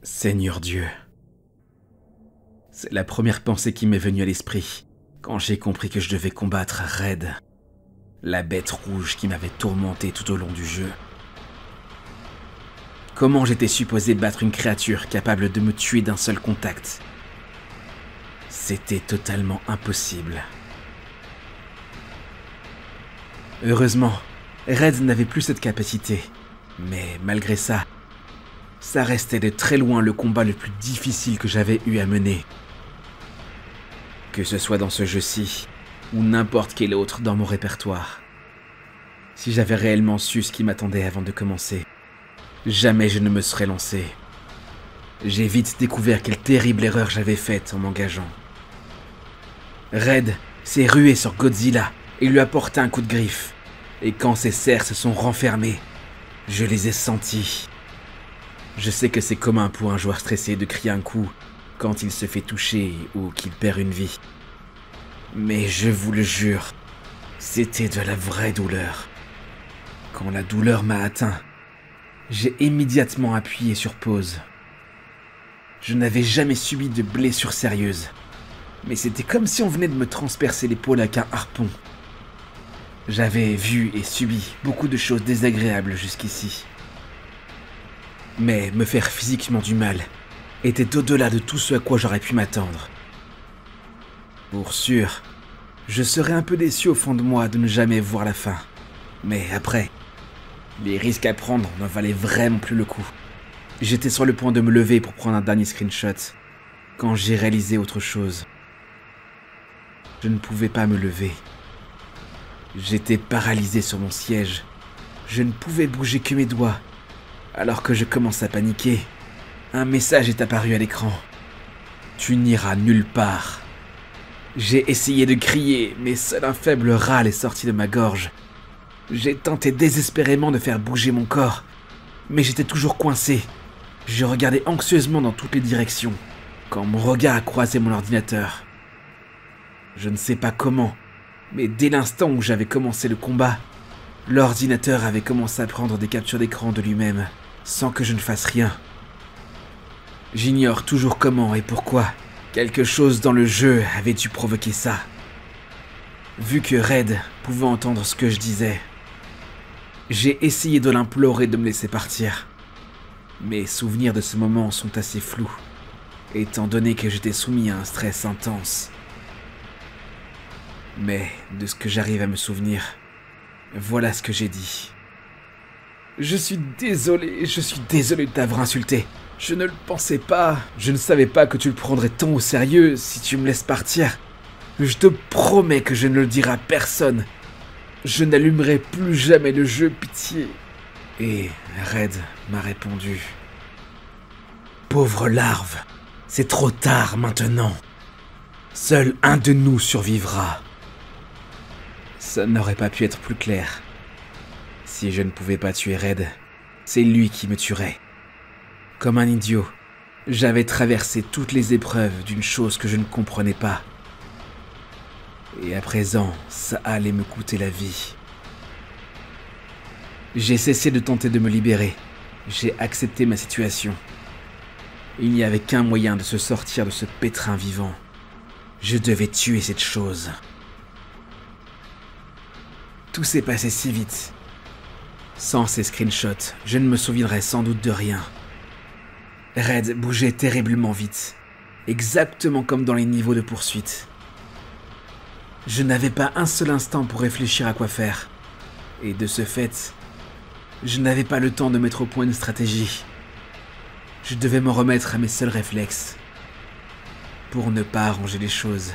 Seigneur Dieu. C'est la première pensée qui m'est venue à l'esprit quand j'ai compris que je devais combattre Red, la bête rouge qui m'avait tourmenté tout au long du jeu. Comment j'étais supposé battre une créature capable de me tuer d'un seul contact? C'était totalement impossible. Heureusement, Red n'avait plus cette capacité, mais malgré ça, ça restait de très loin le combat le plus difficile que j'avais eu à mener. Que ce soit dans ce jeu-ci, ou n'importe quel autre dans mon répertoire. Si j'avais réellement su ce qui m'attendait avant de commencer, jamais je ne me serais lancé. J'ai vite découvert quelle terrible erreur j'avais faite en m'engageant. Red s'est rué sur Godzilla et lui a porté un coup de griffe. Et quand ses serres se sont renfermées, je les ai sentis. Je sais que c'est commun pour un joueur stressé de crier un coup quand il se fait toucher ou qu'il perd une vie. Mais je vous le jure, c'était de la vraie douleur. Quand la douleur m'a atteint, j'ai immédiatement appuyé sur pause. Je n'avais jamais subi de blessure sérieuse, mais c'était comme si on venait de me transpercer l'épaule avec un harpon. J'avais vu et subi beaucoup de choses désagréables jusqu'ici. Mais me faire physiquement du mal était au-delà de tout ce à quoi j'aurais pu m'attendre. Pour sûr, je serais un peu déçu au fond de moi de ne jamais voir la fin. Mais après, les risques à prendre n'en valaient vraiment plus le coup. J'étais sur le point de me lever pour prendre un dernier screenshot, quand j'ai réalisé autre chose. Je ne pouvais pas me lever. J'étais paralysé sur mon siège. Je ne pouvais bouger que mes doigts. Alors que je commence à paniquer, un message est apparu à l'écran. Tu n'iras nulle part. J'ai essayé de crier, mais seul un faible râle est sorti de ma gorge. J'ai tenté désespérément de faire bouger mon corps, mais j'étais toujours coincé. Je regardais anxieusement dans toutes les directions, quand mon regard a croisé mon ordinateur. Je ne sais pas comment, mais dès l'instant où j'avais commencé le combat, l'ordinateur avait commencé à prendre des captures d'écran de lui-même, sans que je ne fasse rien. J'ignore toujours comment et pourquoi. Quelque chose dans le jeu avait dû provoquer ça. Vu que Red pouvait entendre ce que je disais, j'ai essayé de l'implorer de me laisser partir. Mes souvenirs de ce moment sont assez flous, étant donné que j'étais soumis à un stress intense. Mais de ce que j'arrive à me souvenir, voilà ce que j'ai dit. Je suis désolé de t'avoir insulté. Je ne le pensais pas, je ne savais pas que tu le prendrais tant au sérieux si tu me laisses partir. Je te promets que je ne le dirai à personne. Je n'allumerai plus jamais le jeu, pitié. Et Red m'a répondu. Pauvre larve, c'est trop tard maintenant. Seul un de nous survivra. Ça n'aurait pas pu être plus clair. Si je ne pouvais pas tuer Red, c'est lui qui me tuerait. Comme un idiot, j'avais traversé toutes les épreuves d'une chose que je ne comprenais pas. Et à présent, ça allait me coûter la vie. J'ai cessé de tenter de me libérer. J'ai accepté ma situation. Il n'y avait qu'un moyen de se sortir de ce pétrin vivant. Je devais tuer cette chose. Tout s'est passé si vite. Sans ces screenshots, je ne me souviendrais sans doute de rien. Red bougeait terriblement vite, exactement comme dans les niveaux de poursuite. Je n'avais pas un seul instant pour réfléchir à quoi faire, et de ce fait, je n'avais pas le temps de mettre au point une stratégie. Je devais m'en remettre à mes seuls réflexes, pour ne pas arranger les choses.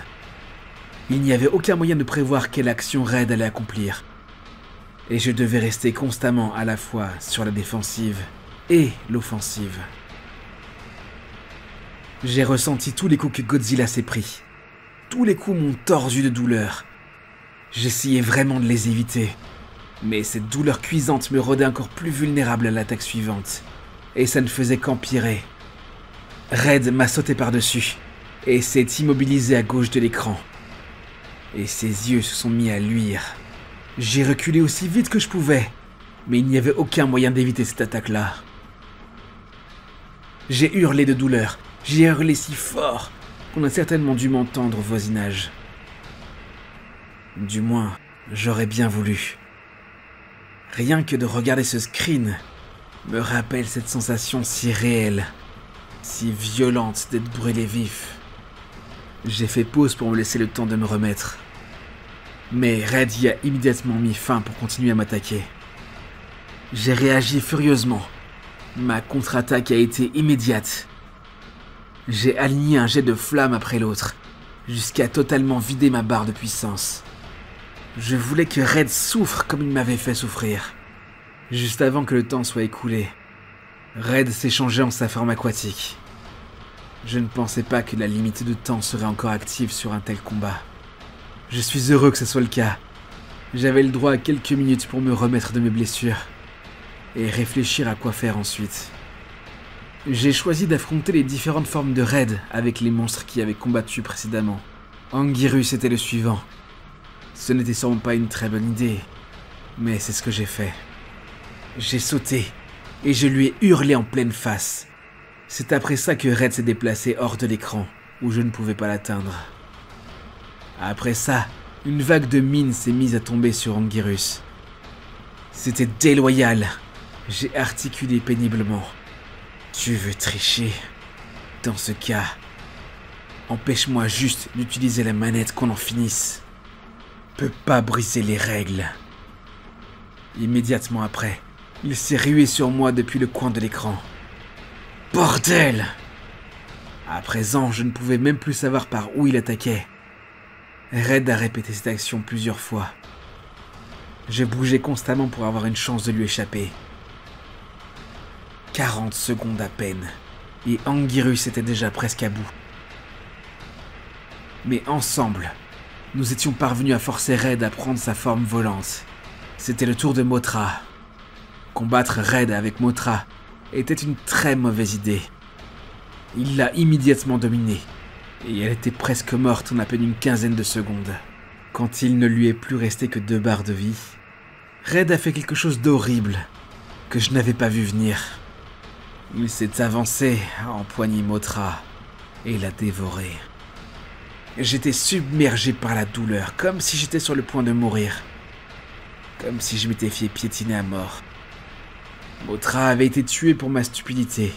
Il n'y avait aucun moyen de prévoir quelle action Red allait accomplir, et je devais rester constamment à la fois sur la défensive et l'offensive. J'ai ressenti tous les coups que Godzilla s'est pris. Tous les coups m'ont tordu de douleur. J'essayais vraiment de les éviter, mais cette douleur cuisante me rendait encore plus vulnérable à l'attaque suivante, et ça ne faisait qu'empirer. Red m'a sauté par-dessus, et s'est immobilisé à gauche de l'écran. Et ses yeux se sont mis à luire. J'ai reculé aussi vite que je pouvais, mais il n'y avait aucun moyen d'éviter cette attaque-là. J'ai hurlé de douleur. J'ai hurlé si fort qu'on a certainement dû m'entendre au voisinage. Du moins, j'aurais bien voulu. Rien que de regarder ce screen me rappelle cette sensation si réelle, si violente d'être brûlé vif. J'ai fait pause pour me laisser le temps de me remettre. Mais Red y a immédiatement mis fin pour continuer à m'attaquer. J'ai réagi furieusement. Ma contre-attaque a été immédiate. J'ai aligné un jet de flamme après l'autre, jusqu'à totalement vider ma barre de puissance. Je voulais que Red souffre comme il m'avait fait souffrir. Juste avant que le temps soit écoulé, Red s'est changé en sa forme aquatique. Je ne pensais pas que la limite de temps serait encore active sur un tel combat. Je suis heureux que ce soit le cas. J'avais le droit à quelques minutes pour me remettre de mes blessures et réfléchir à quoi faire ensuite. J'ai choisi d'affronter les différentes formes de Red avec les monstres qui avaient combattu précédemment. Anguirus était le suivant. Ce n'était sûrement pas une très bonne idée, mais c'est ce que j'ai fait. J'ai sauté et je lui ai hurlé en pleine face. C'est après ça que Red s'est déplacé hors de l'écran, où je ne pouvais pas l'atteindre. Après ça, une vague de mine s'est mise à tomber sur Anguirus. C'était déloyal. J'ai articulé péniblement. Tu veux tricher? Dans ce cas, empêche-moi juste d'utiliser la manette qu'on en finisse. Peux pas briser les règles. Immédiatement après, il s'est rué sur moi depuis le coin de l'écran. Bordel! À présent, je ne pouvais même plus savoir par où il attaquait. Red a répété cette action plusieurs fois. Je bougeais constamment pour avoir une chance de lui échapper. 40 secondes à peine, et Anguirus était déjà presque à bout. Mais ensemble, nous étions parvenus à forcer Red à prendre sa forme volante. C'était le tour de Mothra. Combattre Red avec Mothra était une très mauvaise idée. Il l'a immédiatement dominée, et elle était presque morte en à peine une quinzaine de secondes. Quand il ne lui est plus resté que 2 barres de vie, Red a fait quelque chose d'horrible que je n'avais pas vu venir. Il s'est avancé, a empoigné Mothra et l'a dévorée. J'étais submergé par la douleur, comme si j'étais sur le point de mourir. Comme si je m'étais fait piétiner à mort. Mothra avait été tuée pour ma stupidité.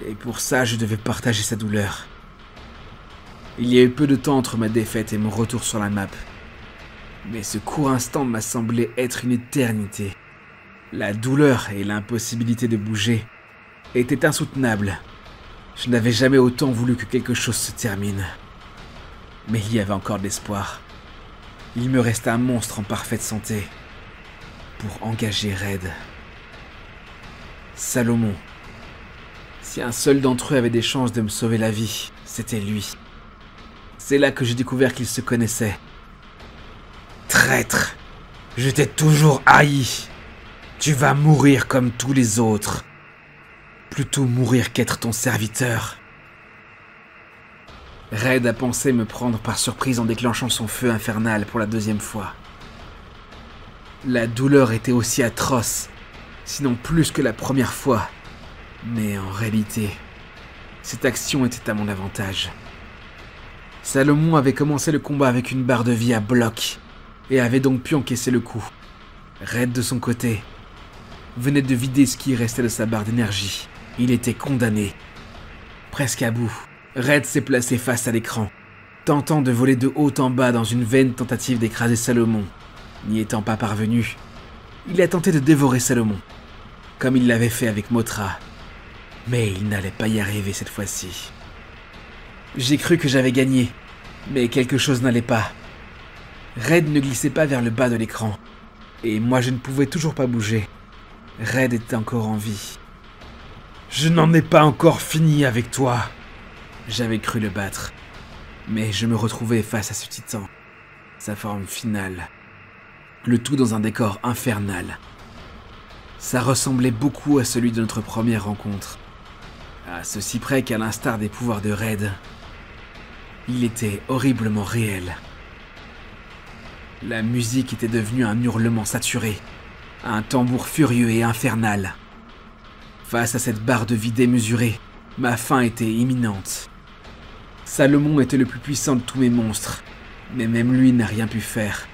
Et pour ça, je devais partager sa douleur. Il y a eu peu de temps entre ma défaite et mon retour sur la map. Mais ce court instant m'a semblé être une éternité. La douleur et l'impossibilité de bouger étaient insoutenables. Je n'avais jamais autant voulu que quelque chose se termine. Mais il y avait encore de l'espoir. Il me restait un monstre en parfaite santé pour engager Red. Salomon. Si un seul d'entre eux avait des chances de me sauver la vie, c'était lui. C'est là que j'ai découvert qu'ils se connaissaient. Traître, je t'ai toujours haï. Tu vas mourir comme tous les autres. Plutôt mourir qu'être ton serviteur. Red a pensé me prendre par surprise en déclenchant son feu infernal pour la 2e fois. La douleur était aussi atroce, sinon plus que la première fois. Mais en réalité, cette action était à mon avantage. Salomon avait commencé le combat avec une barre de vie à bloc et avait donc pu encaisser le coup. Red de son côté venait de vider ce qui restait de sa barre d'énergie. Il était condamné. Presque à bout, Red s'est placé face à l'écran, tentant de voler de haut en bas dans une vaine tentative d'écraser Salomon. N'y étant pas parvenu, il a tenté de dévorer Salomon, comme il l'avait fait avec Mothra. Mais il n'allait pas y arriver cette fois-ci. J'ai cru que j'avais gagné, mais quelque chose n'allait pas. Red ne glissait pas vers le bas de l'écran, et moi je ne pouvais toujours pas bouger. Red était encore en vie. Je n'en ai pas encore fini avec toi. J'avais cru le battre, mais je me retrouvais face à ce titan, sa forme finale, le tout dans un décor infernal. Ça ressemblait beaucoup à celui de notre première rencontre, à ceci près qu'à l'instar des pouvoirs de Red, il était horriblement réel. La musique était devenue un hurlement saturé, un tambour furieux et infernal. Face à cette barre de vie démesurée, ma fin était imminente. Salomon était le plus puissant de tous mes monstres, mais même lui n'a rien pu faire.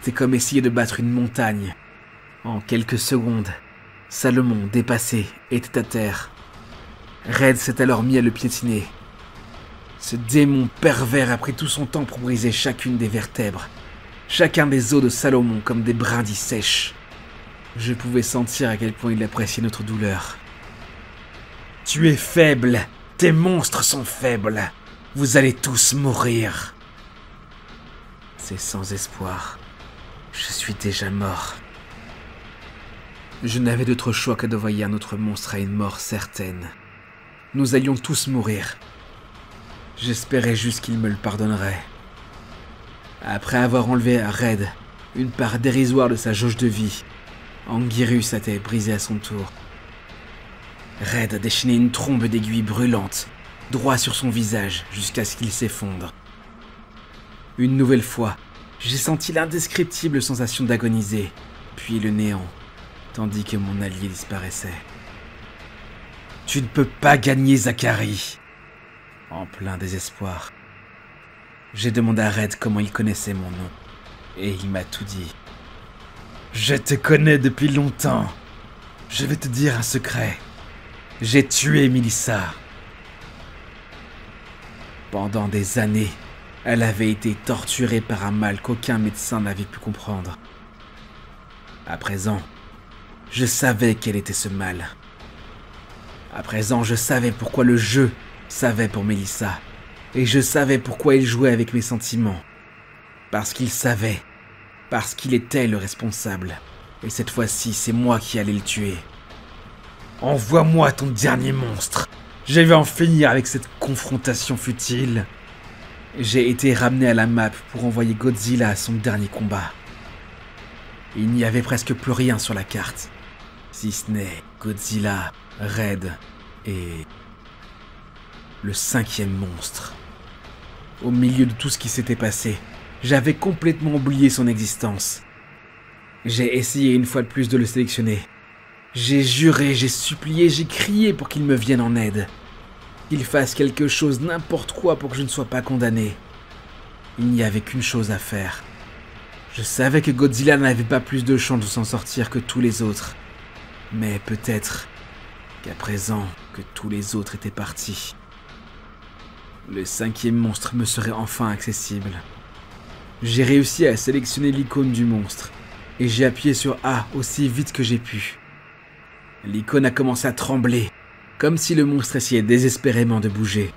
C'est comme essayer de battre une montagne. En quelques secondes, Salomon, dépassé, était à terre. Red s'est alors mis à le piétiner. Ce démon pervers a pris tout son temps pour briser chacune des vertèbres, chacun des os de Salomon comme des brindilles sèches. Je pouvais sentir à quel point il appréciait notre douleur. « Tu es faible, tes monstres sont faibles, vous allez tous mourir. » C'est sans espoir, je suis déjà mort. Je n'avais d'autre choix que d'envoyer un autre monstre à une mort certaine. Nous allions tous mourir. J'espérais juste qu'il me le pardonnerait. Après avoir enlevé à Red une part dérisoire de sa jauge de vie, Anguirus a été brisé à son tour. Red a déchaîné une trombe d'aiguilles brûlantes, droit sur son visage, jusqu'à ce qu'il s'effondre. Une nouvelle fois, j'ai senti l'indescriptible sensation d'agoniser, puis le néant, tandis que mon allié disparaissait. « Tu ne peux pas gagner, Zacharie !» En plein désespoir. J'ai demandé à Red comment il connaissait mon nom, et il m'a tout dit. « Je te connais depuis longtemps. Je vais te dire un secret. J'ai tué Mélissa. » Pendant des années, elle avait été torturée par un mal qu'aucun médecin n'avait pu comprendre. À présent, je savais quel était ce mal. À présent, je savais pourquoi le jeu savait pour Mélissa. Et je savais pourquoi il jouait avec mes sentiments. Parce qu'il savait. Parce qu'il était le responsable. Et cette fois-ci, c'est moi qui allais le tuer. Envoie-moi ton dernier monstre. Je vais en finir avec cette confrontation futile. J'ai été ramené à la map pour envoyer Godzilla à son dernier combat. Il n'y avait presque plus rien sur la carte. Si ce n'est Godzilla, Red et le 5e monstre. Au milieu de tout ce qui s'était passé, j'avais complètement oublié son existence. J'ai essayé une fois de plus de le sélectionner. J'ai juré, j'ai supplié, j'ai crié pour qu'il me vienne en aide. Qu'il fasse quelque chose, n'importe quoi pour que je ne sois pas condamné. Il n'y avait qu'une chose à faire. Je savais que Godzilla n'avait pas plus de chance de s'en sortir que tous les autres. Mais peut-être qu'à présent que tous les autres étaient partis, le 5e monstre me serait enfin accessible. J'ai réussi à sélectionner l'icône du monstre, et j'ai appuyé sur A aussi vite que j'ai pu. L'icône a commencé à trembler, comme si le monstre essayait désespérément de bouger.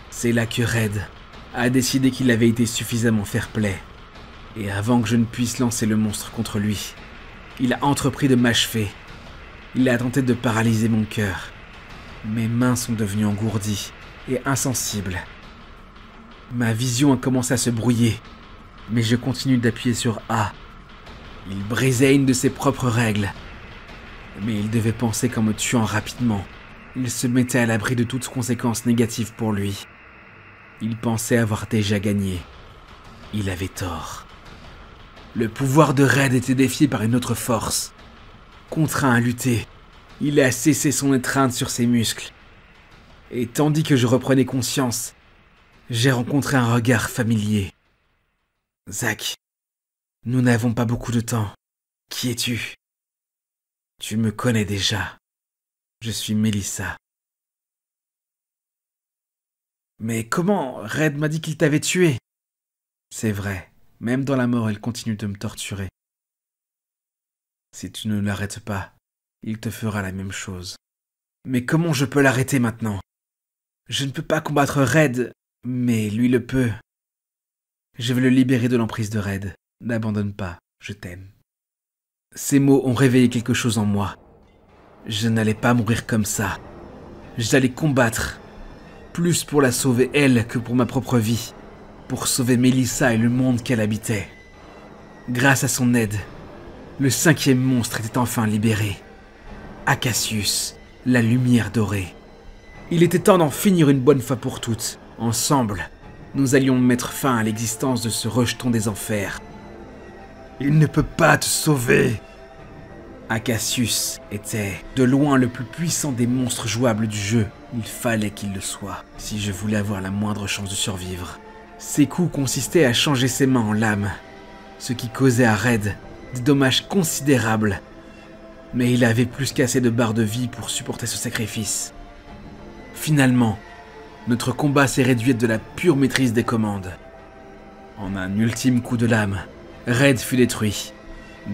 C'est là que Red a décidé qu'il avait été suffisamment fair-play, et avant que je ne puisse lancer le monstre contre lui, il a entrepris de m'achever. Il a tenté de paralyser mon cœur. Mes mains sont devenues engourdies et insensibles. Ma vision a commencé à se brouiller, mais je continue d'appuyer sur A. Il brisait une de ses propres règles. Mais il devait penser qu'en me tuant rapidement, il se mettait à l'abri de toute conséquence négative pour lui. Il pensait avoir déjà gagné. Il avait tort. Le pouvoir de Red était défié par une autre force. Contraint à lutter, il a cessé son étreinte sur ses muscles. Et tandis que je reprenais conscience, j'ai rencontré un regard familier. « Zach, nous n'avons pas beaucoup de temps. Qui es-tu ? » « Tu me connais déjà. Je suis Mélissa. »« Mais comment ? Red m'a dit qu'il t'avait tué. » »« C'est vrai. Même dans la mort, elle continue de me torturer. Si tu ne l'arrêtes pas, il te fera la même chose. Mais comment je peux l'arrêter maintenant ? Je ne peux pas combattre Red, mais lui le peut. Je vais le libérer de l'emprise de Red. N'abandonne pas, je t'aime. » Ces mots ont réveillé quelque chose en moi. Je n'allais pas mourir comme ça. J'allais combattre, plus pour la sauver elle que pour ma propre vie, pour sauver Mélissa et le monde qu'elle habitait. Grâce à son aide, le 5e monstre était enfin libéré. Acacius, la lumière dorée. Il était temps d'en finir une bonne fois pour toutes. Ensemble, nous allions mettre fin à l'existence de ce rejeton des enfers. « Il ne peut pas te sauver !» Acacius était de loin le plus puissant des monstres jouables du jeu. Il fallait qu'il le soit, si je voulais avoir la moindre chance de survivre. Ses coups consistaient à changer ses mains en lames, ce qui causait à Red des dommages considérables. Mais il avait plus qu'assez de barres de vie pour supporter ce sacrifice. Finalement, notre combat s'est réduit à de la pure maîtrise des commandes. En un ultime coup de lame, Red fut détruit.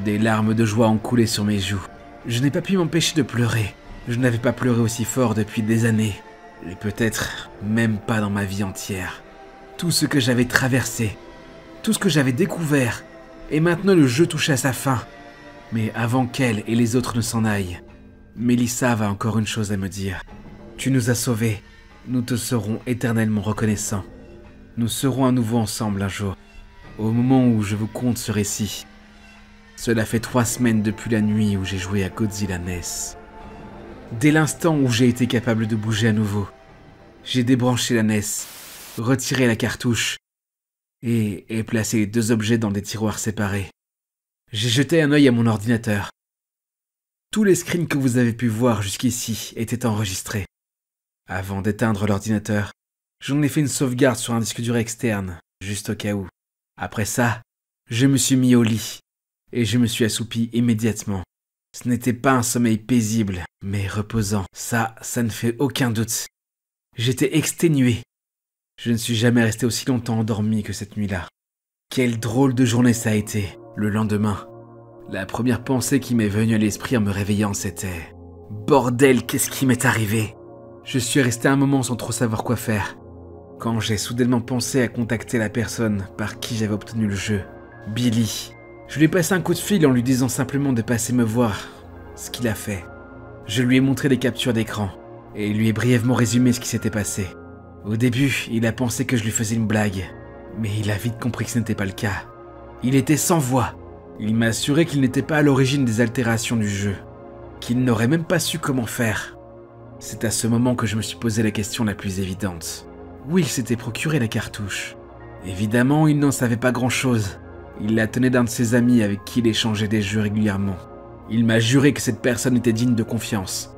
Des larmes de joie ont coulé sur mes joues. Je n'ai pas pu m'empêcher de pleurer. Je n'avais pas pleuré aussi fort depuis des années, et peut-être même pas dans ma vie entière. Tout ce que j'avais traversé, tout ce que j'avais découvert, et maintenant le jeu touchait à sa fin. Mais avant qu'elle et les autres ne s'en aillent, Melissa a encore une chose à me dire. Tu nous as sauvés, nous te serons éternellement reconnaissants. Nous serons à nouveau ensemble un jour, au moment où je vous conte ce récit. Cela fait 3 semaines depuis la nuit où j'ai joué à Godzilla NES. Dès l'instant où j'ai été capable de bouger à nouveau, j'ai débranché la NES, retiré la cartouche et placé les 2 objets dans des tiroirs séparés. J'ai jeté un œil à mon ordinateur. Tous les screens que vous avez pu voir jusqu'ici étaient enregistrés. Avant d'éteindre l'ordinateur, j'en ai fait une sauvegarde sur un disque dur externe, juste au cas où. Après ça, je me suis mis au lit et je me suis assoupi immédiatement. Ce n'était pas un sommeil paisible, mais reposant. Ça ne fait aucun doute. J'étais exténué. Je ne suis jamais resté aussi longtemps endormi que cette nuit-là. Quelle drôle de journée ça a été. Le lendemain, la première pensée qui m'est venue à l'esprit en me réveillant, c'était « Bordel, qu'est-ce qui m'est arrivé ?» Je suis resté un moment sans trop savoir quoi faire, quand j'ai soudainement pensé à contacter la personne par qui j'avais obtenu le jeu, Billy. Je lui ai passé un coup de fil en lui disant simplement de passer me voir, ce qu'il a fait. Je lui ai montré des captures d'écran, et lui ai brièvement résumé ce qui s'était passé. Au début, il a pensé que je lui faisais une blague, mais il a vite compris que ce n'était pas le cas. Il était sans voix. Il m'a assuré qu'il n'était pas à l'origine des altérations du jeu, qu'il n'aurait même pas su comment faire. C'est à ce moment que je me suis posé la question la plus évidente. Où il s'était procuré la cartouche? Évidemment, il n'en savait pas grand-chose. Il la tenait d'un de ses amis avec qui il échangeait des jeux régulièrement. Il m'a juré que cette personne était digne de confiance,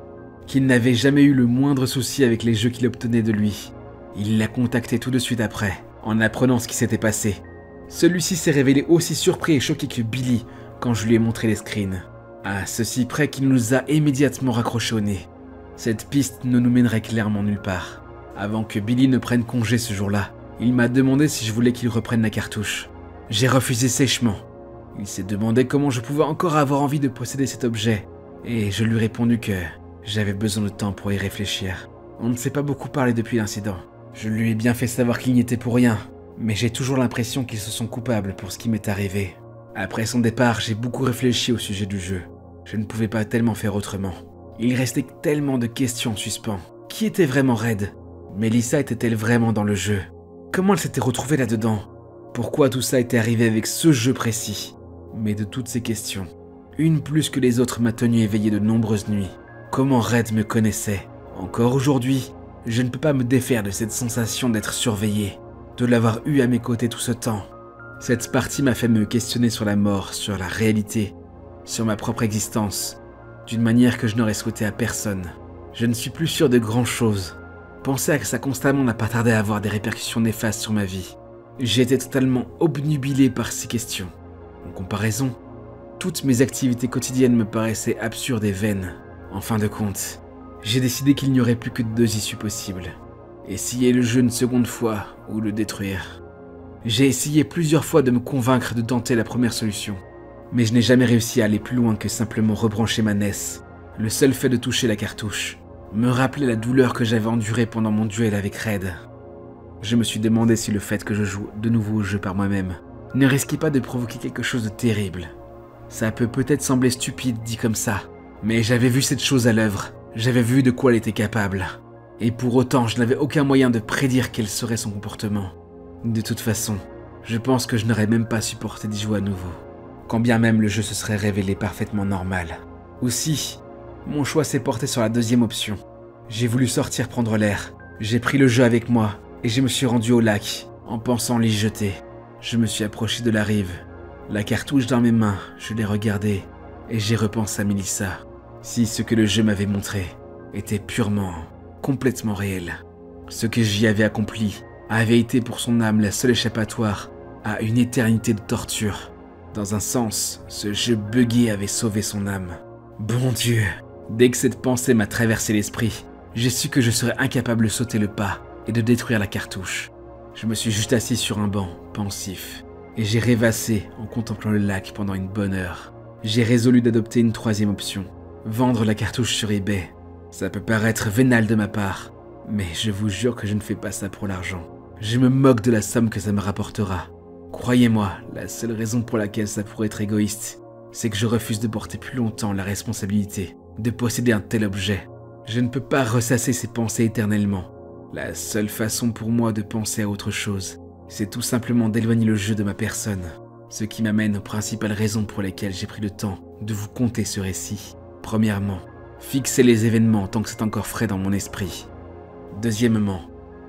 qu'il n'avait jamais eu le moindre souci avec les jeux qu'il obtenait de lui. Il l'a contacté tout de suite après, en apprenant ce qui s'était passé. Celui-ci s'est révélé aussi surpris et choqué que Billy quand je lui ai montré les screens. À ceci près qu'il nous a immédiatement raccroché au nez. Cette piste ne nous mènerait clairement nulle part. Avant que Billy ne prenne congé ce jour-là, il m'a demandé si je voulais qu'il reprenne la cartouche. J'ai refusé sèchement. Il s'est demandé comment je pouvais encore avoir envie de posséder cet objet, et je lui ai répondu que j'avais besoin de temps pour y réfléchir. On ne s'est pas beaucoup parlé depuis l'incident. Je lui ai bien fait savoir qu'il n'y était pour rien, mais j'ai toujours l'impression qu'ils se sont coupables pour ce qui m'est arrivé. Après son départ, j'ai beaucoup réfléchi au sujet du jeu. Je ne pouvais pas tellement faire autrement. Il restait tellement de questions en suspens. Qui était vraiment Red? Melissa était-elle vraiment dans le jeu? Comment elle s'était retrouvée là-dedans? Pourquoi tout ça était arrivé avec ce jeu précis? Mais de toutes ces questions, une plus que les autres m'a tenu éveillé de nombreuses nuits. Comment Red me connaissait? Encore aujourd'hui, je ne peux pas me défaire de cette sensation d'être surveillé, de l'avoir eu à mes côtés tout ce temps. Cette partie m'a fait me questionner sur la mort, sur la réalité, sur ma propre existence, d'une manière que je n'aurais souhaité à personne. Je ne suis plus sûr de grand-chose. Penser à ça constamment n'a pas tardé à avoir des répercussions néfastes sur ma vie. J'ai été totalement obnubilé par ces questions. En comparaison, toutes mes activités quotidiennes me paraissaient absurdes et vaines. En fin de compte, j'ai décidé qu'il n'y aurait plus que 2 issues possibles. Essayer le jeu une seconde fois ou le détruire. J'ai essayé plusieurs fois de me convaincre de tenter la première solution, mais je n'ai jamais réussi à aller plus loin que simplement rebrancher ma NES. Le seul fait de toucher la cartouche me rappelait la douleur que j'avais endurée pendant mon duel avec Red. Je me suis demandé si le fait que je joue de nouveau au jeu par moi-même ne risquait pas de provoquer quelque chose de terrible. Ça peut peut-être sembler stupide dit comme ça, mais j'avais vu cette chose à l'œuvre. J'avais vu de quoi elle était capable. Et pour autant, je n'avais aucun moyen de prédire quel serait son comportement. De toute façon, je pense que je n'aurais même pas supporté d'y jouer à nouveau, quand bien même le jeu se serait révélé parfaitement normal. Aussi, mon choix s'est porté sur la deuxième option. J'ai voulu sortir prendre l'air. J'ai pris le jeu avec moi et je me suis rendu au lac, en pensant l'y jeter. Je me suis approché de la rive. La cartouche dans mes mains, je l'ai regardée et j'ai repensé à Mélissa. Si ce que le jeu m'avait montré était purement, complètement réel, ce que j'y avais accompli avait été pour son âme la seule échappatoire à une éternité de torture. Dans un sens, ce jeu buggé avait sauvé son âme. Bon Dieu, dès que cette pensée m'a traversé l'esprit, j'ai su que je serais incapable de sauter le pas et de détruire la cartouche. Je me suis juste assis sur un banc, pensif, et j'ai rêvassé en contemplant le lac pendant une bonne heure. J'ai résolu d'adopter une troisième option, vendre la cartouche sur eBay. Ça peut paraître vénal de ma part, mais je vous jure que je ne fais pas ça pour l'argent. Je me moque de la somme que ça me rapportera. Croyez-moi, la seule raison pour laquelle ça pourrait être égoïste, c'est que je refuse de porter plus longtemps la responsabilité de posséder un tel objet. Je ne peux pas ressasser ces pensées éternellement. La seule façon pour moi de penser à autre chose, c'est tout simplement d'éloigner le jeu de ma personne. Ce qui m'amène aux principales raisons pour lesquelles j'ai pris le temps de vous conter ce récit. Premièrement, fixer les événements tant que c'est encore frais dans mon esprit. Deuxièmement,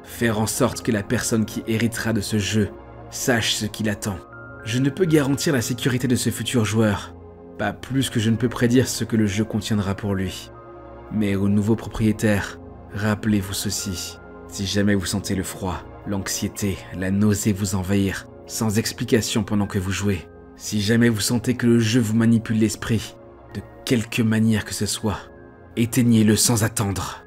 faire en sorte que la personne qui héritera de ce jeu sache ce qui l'attend. Je ne peux garantir la sécurité de ce futur joueur, pas plus que je ne peux prédire ce que le jeu contiendra pour lui. Mais au nouveau propriétaire, rappelez-vous ceci. Si jamais vous sentez le froid, l'anxiété, la nausée vous envahir, sans explication pendant que vous jouez, si jamais vous sentez que le jeu vous manipule l'esprit, de quelque manière que ce soit, éteignez-le sans attendre.